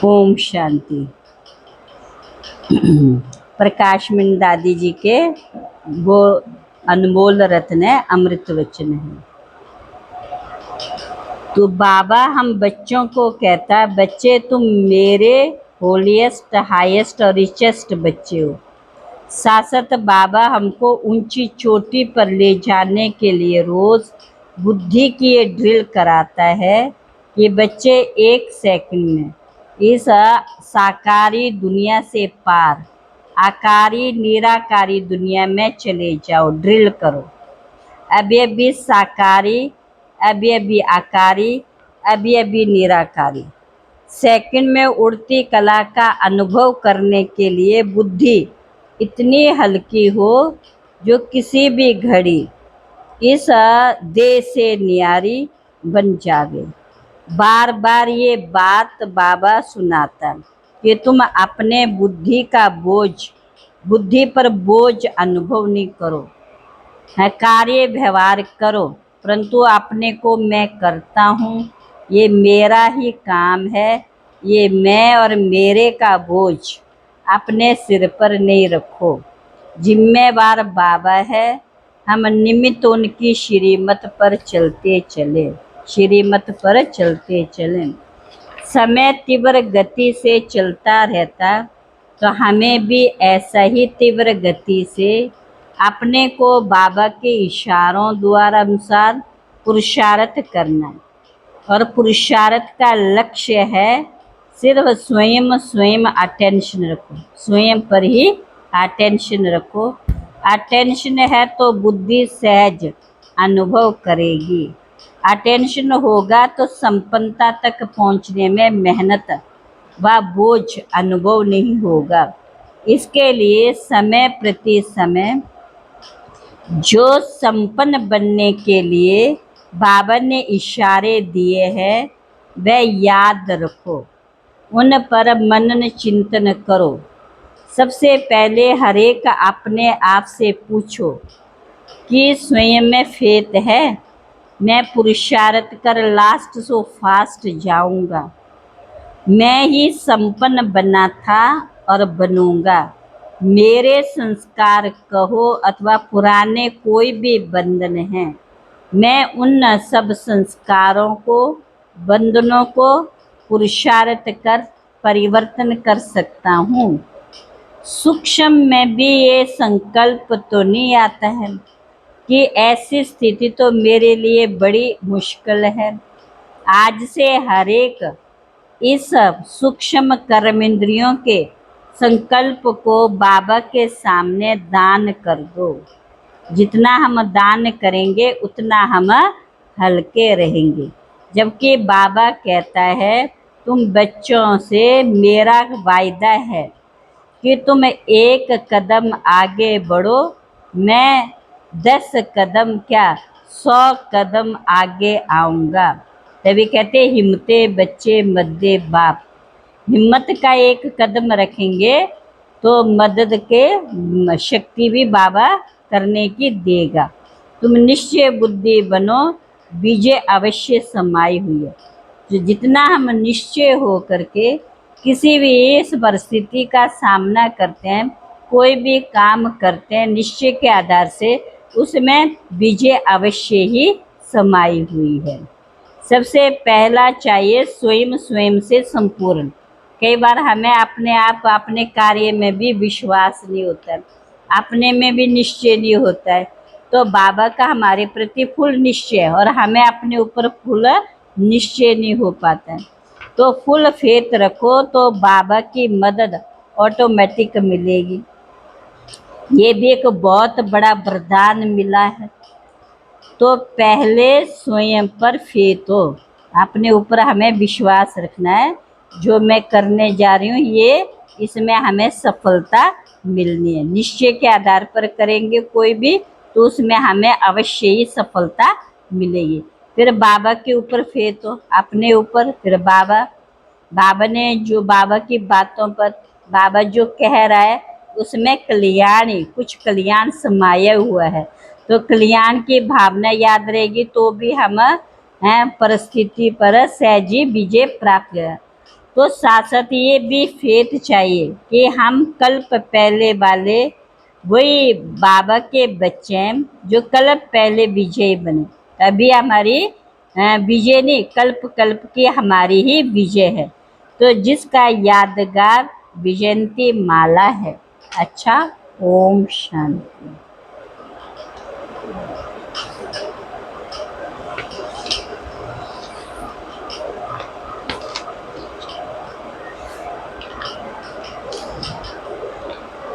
ओम शांति। प्रकाशमणि दादी जी के वो अनमोल रत्न है, अमृत वचन है। तो बाबा हम बच्चों को कहता है, बच्चे तुम मेरे होलीएस्ट, हाईएस्ट और रिचेस्ट बच्चे हो। साथ बाबा हमको ऊंची चोटी पर ले जाने के लिए रोज बुद्धि की ये ड्रिल कराता है कि बच्चे 1 सेकंड में इस साकारी दुनिया से पार आकारी निराकारी दुनिया में चले जाओ। ड्रिल करो, अभी अभी साकारी, अभी अभी आकारी, अभी अभी निराकारी। सेकंड में उड़ती कला का अनुभव करने के लिए बुद्धि इतनी हल्की हो जो किसी भी घड़ी इस देह से न्यारी बन जावे। बार बार ये बात बाबा सुनाता कि तुम अपने बुद्धि पर बोझ अनुभव नहीं करो, है कार्य व्यवहार करो, परंतु अपने को मैं करता हूँ, ये मेरा ही काम है, ये मैं और मेरे का बोझ अपने सिर पर नहीं रखो। जिम्मेवार बाबा है, हम निमित्त उनकी श्रीमत पर चलते चले, श्रीमत पर चलते चले। समय तीव्र गति से चलता रहता तो हमें भी ऐसा ही तीव्र गति से अपने को बाबा के इशारों द्वारा अनुसार पुरुषार्थ करना है। और पुरुषार्थ का लक्ष्य है सिर्फ स्वयं अटेंशन रखो, स्वयं पर ही अटेंशन रखो। अटेंशन है तो बुद्धि सहज अनुभव करेगी। अटेंशन होगा तो संपन्नता तक पहुंचने में मेहनत व बोझ अनुभव नहीं होगा। इसके लिए समय प्रति समय जो संपन्न बनने के लिए बाबा ने इशारे दिए हैं वह याद रखो, उन पर मनन चिंतन करो। सबसे पहले हर एक अपने आप से पूछो कि स्वयं में फेथ है, मैं पुरुषार्थ कर लास्ट सो फास्ट जाऊंगा, मैं ही संपन्न बना था और बनूंगा। मेरे संस्कार कहो अथवा पुराने कोई भी बंधन हैं, मैं उन सब संस्कारों को, बंधनों को पुरुषार्थ कर परिवर्तन कर सकता हूँ। सूक्ष्म में भी ये संकल्प तो नहीं आता है कि ऐसी स्थिति तो मेरे लिए बड़ी मुश्किल है। आज से हर एक इस सूक्ष्म कर्म इंद्रियों के संकल्प को बाबा के सामने दान कर दो। जितना हम दान करेंगे उतना हम हल्के रहेंगे। जबकि बाबा कहता है तुम बच्चों से मेरा वायदा है कि तुम 1 कदम आगे बढ़ो, मैं 10 कदम क्या 100 कदम आगे आऊँगा। तभी कहते हिम्मते बच्चे मद्दे बाप। हिम्मत का 1 कदम रखेंगे तो मदद के शक्ति भी बाबा करने की देगा। तुम निश्चय बुद्धि बनो, विजय अवश्य समाई हुई है। जो जितना हम निश्चय हो करके किसी भी इस परिस्थिति का सामना करते हैं, कोई भी काम करते हैं निश्चय के आधार से, उसमें विजय अवश्य ही समाई हुई है। सबसे पहला चाहिए स्वयं से संपूर्ण। कई बार हमें अपने आप अपने कार्य में भी विश्वास नहीं होता है, अपने में भी निश्चय नहीं होता है, तो बाबा का हमारे प्रति फुल निश्चय है और हमें अपने ऊपर फुल निश्चय नहीं हो पाता है। तो फुल फेथ रखो तो बाबा की मदद ऑटोमेटिक मिलेगी। ये भी एक बहुत बड़ा वरदान मिला है। तो पहले स्वयं पर फेथ हो, अपने ऊपर हमें विश्वास रखना है। जो मैं करने जा रही हूँ ये इसमें हमें सफलता मिलनी है। निश्चय के आधार पर करेंगे कोई भी तो उसमें हमें अवश्य ही सफलता मिलेगी। फिर बाबा के ऊपर फेथ हो, अपने ऊपर, फिर बाबा ने जो बाबा की बातों पर बाबा जो कह रहा है उसमें कल्याण ही कुछ कल्याण समाया हुआ है। तो कल्याण की भावना याद रहेगी तो भी हम परिस्थिति पर सहजी विजय प्राप्त करें। तो साथ साथ ये भी फेथ चाहिए कि हम कल्प पहले वाले वही बाबा के बच्चे हैं जो कल्प पहले विजय बने, तभी हमारी विजय नहीं, कल्प कल्प की हमारी ही विजय है। तो जिसका यादगार विजयंती माला है। अच्छा, ओम शांति।